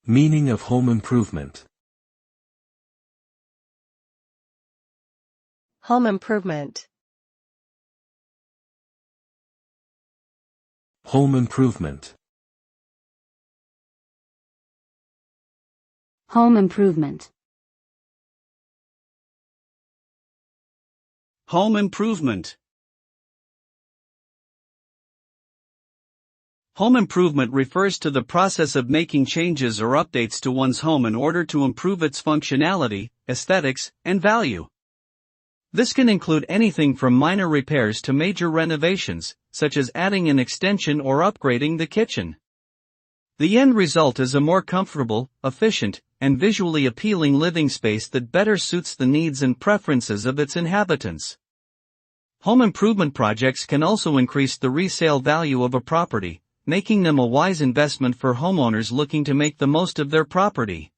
Meaning of home improvement. Home improvement. Home improvement. Home improvement. Home improvement. Home improvement refers to the process of making changes or updates to one's home in order to improve its functionality, aesthetics, and value. This can include anything from minor repairs to major renovations, such as adding an extension or upgrading the kitchen. The end result is a more comfortable, efficient, and visually appealing living space that better suits the needs and preferences of its inhabitants. Home improvement projects can also increase the resale value of a property, making them a wise investment for homeowners looking to make the most of their property.